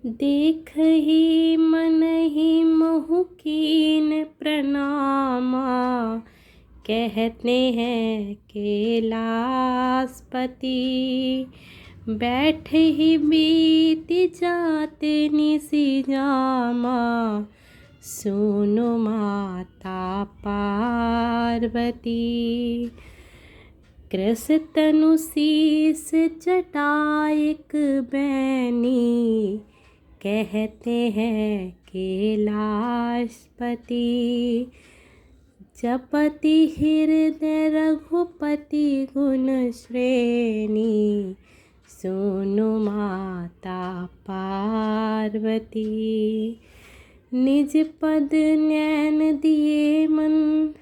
देख ही मन ही मोहु कीन प्रणामा। कहते हैं कैलाशपति, बैठ ही बीत जाते निसी जामा। सुनो माता पार्वती, कृस तनु शीस जटायक बैनी। कहते हैं कैलाशपति, जपति हृदय रघुपति गुण श्रेणी। सुनो माता पार्वती, निज पद नैन दिए मन,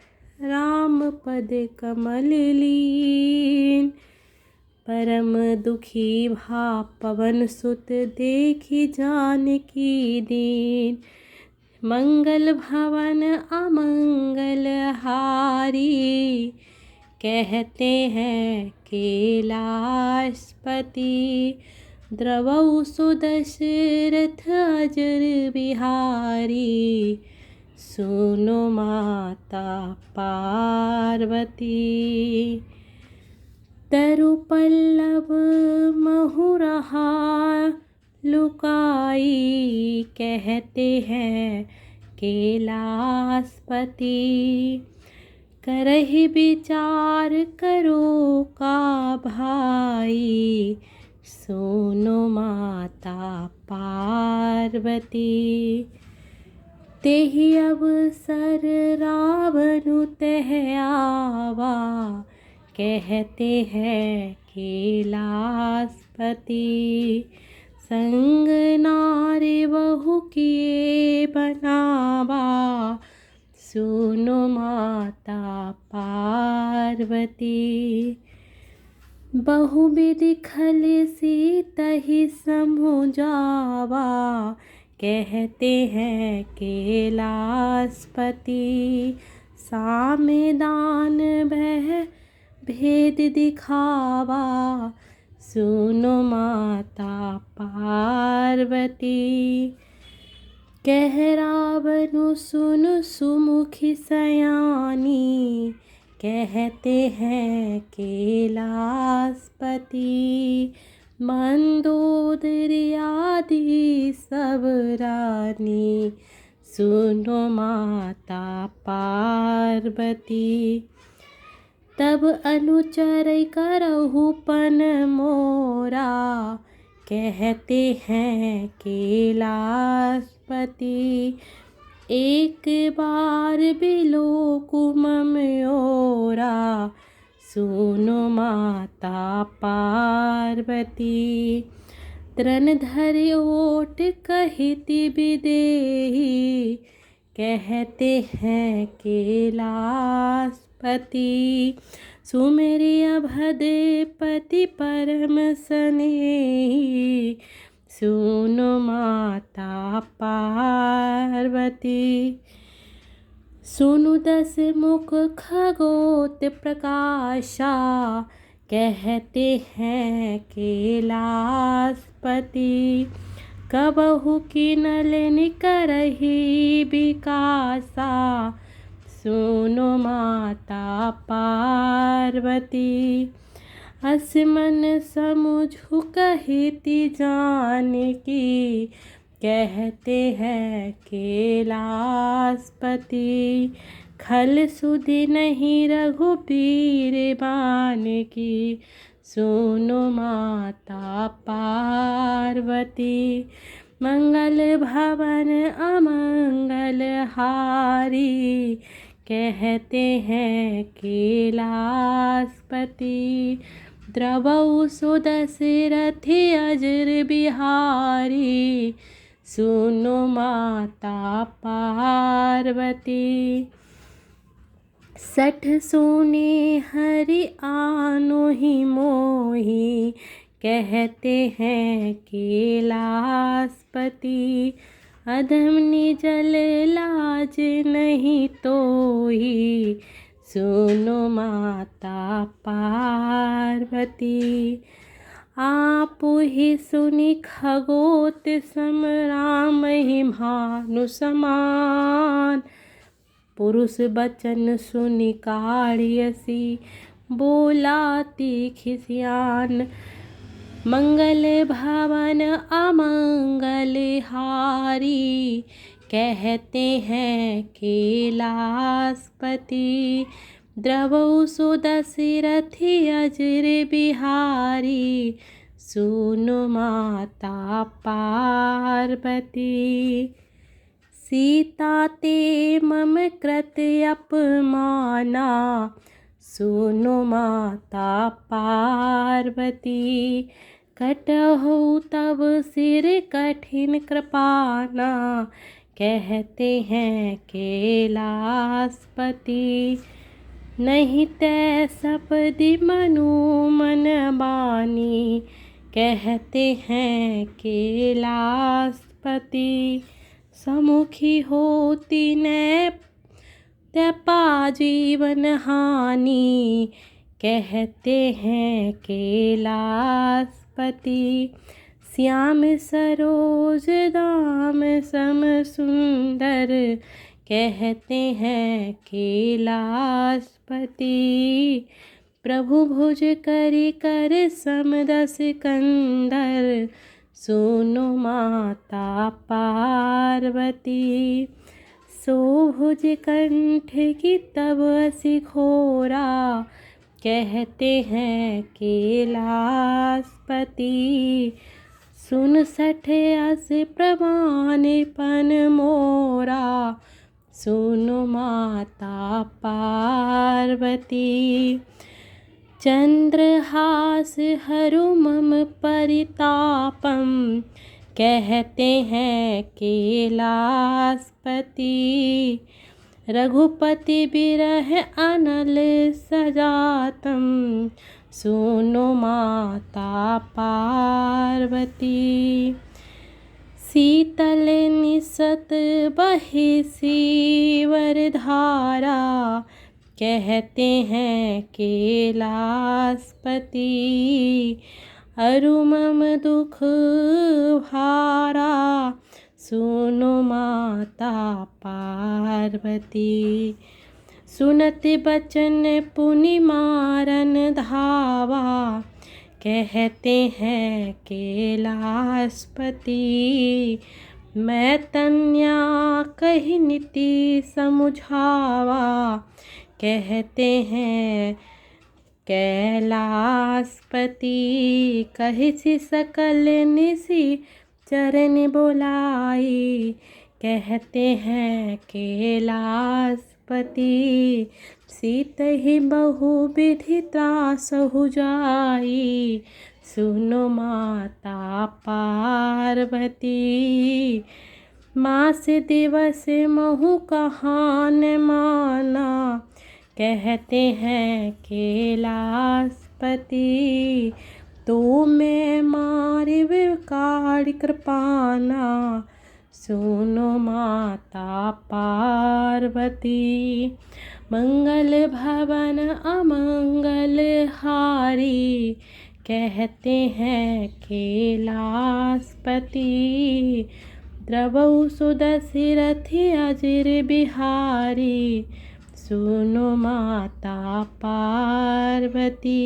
राम पद कमल लीन। परम दुखी भा पवन सुत, देखी जानकी दीन। मंगल भवन अमंगल हारी, कहते हैं कैलाशपति। द्रवहु सुदशरथ अजर बिहारी। सुनो माता पार्वती, तरु पल्लव महुरहा लुकाई। कहते हैं कैलाशपति, करहि विचार करो का भाई। सुनो माता पार्वती, तेहि अवसर रावणु तह आवा। कहते हैं कैलाशपति, संग नारी बहु किए बनावा। सुनो माता पार्वती, बहुविधि खल सीतहि समुझावा। कहते हैं कैलाशपति, सामे दान भय भेद दिखावा। सुनो माता पार्वती, कह रावणु सुन सुमुखी सयानी। कहते हैं कैलाशपति, मंदोदरी आदि सब रानी। सुनो माता पार्वती, तब अनुचर करहु पन मोरा। कहते हैं कैलाशपति, एक बार बिलोकु मम ओरा। सुनो माता पार्वती, तृण धरि ओट कहिति विदेही। कहते हैं कैलाशपति, सुमेरिय भदेपति परम स्नेही। सुनो माता पार्वती, सुनु दस मुख खगोत प्रकाशा। कहते हैं कैलाशपति, कबहु किनल निकरहि बिकासा। सुनो माता पार्वती, असमन समुझु कहिति जानकी। कहते हैं कैलाशपति, खल सुधि नहीं रघुबीर बानकी। सुनो माता पार्वती, मंगल भवन अमंगल हारी। कहते हैं कैलाशपति, द्रवहु सुदशरथि अजर बिहारी। सुनो माता पार्वती, सठ सोने हरि आनो ही मोही। कहते हैं कैलाशपति, अधम निजल लाज नहीं तोही। सुनो माता पार्वती, आप ही सुनि खगोत सम राम ही भानु समान। पुरुष बचन सुनि काढ़ियसी बोला तीखी सियान। मंगल भवन अमंगल हारी कहते हैं कैलासपति। द्रवौ सो दशरथि अजर बिहारी सुनो माता पार्वती। सीता ते मम कृत अपमाना सुनो माता पार्वती। कटहु तब सिर कठिन कृपाना कहते हैं कैलासपति। नहीं तै सपदि मनु मन बानी कहते हैं कैलासपति। समुखी होती न त्यपा जीवन हानि कहते हैं कैलासपति। श्याम सरोज दाम सम सुंदर कहते हैं कैलासपति। प्रभु भुज करि कर समदस कंदर सुनो माता पार्वती। सो भुज कंठ की तब असि घोरा कहते हैं कैलासपति। सुन सठ अस प्रमाणपन मोरा सुनो माता पार्वती। चंद्रहास हरु मम परितापम कहते हैं कैलासपति। रघुपति बिरह अनल सजातम सुनो माता पार्वती। शीतल निसत बहि सीवर धारा कहते हैं कैलासपति। अरु मम दुख भारा सुनो माता पार्वती। सुनत बचन पुनि मारन धावा कहते हैं कैलासपति। मैं तन्या कही नीति समुझावा कहते हैं कैलासपति। कहिसि सकल निसि चरण बोलाई कहते हैं कैलासपति। सीत ही बहु विधि त्रासहु जाई सुनो माता पार्वती। मास दिवस महु कहाँ न माना कहते हैं कैलासपति। तो मैं मारि विकार कृपाना सुनो माता पार्वती। मंगल भवन अमंगल हारी कहते हैं कैलासपति। द्रवौ सो दशरथि अजर बिहारी सुनो माता पार्वती।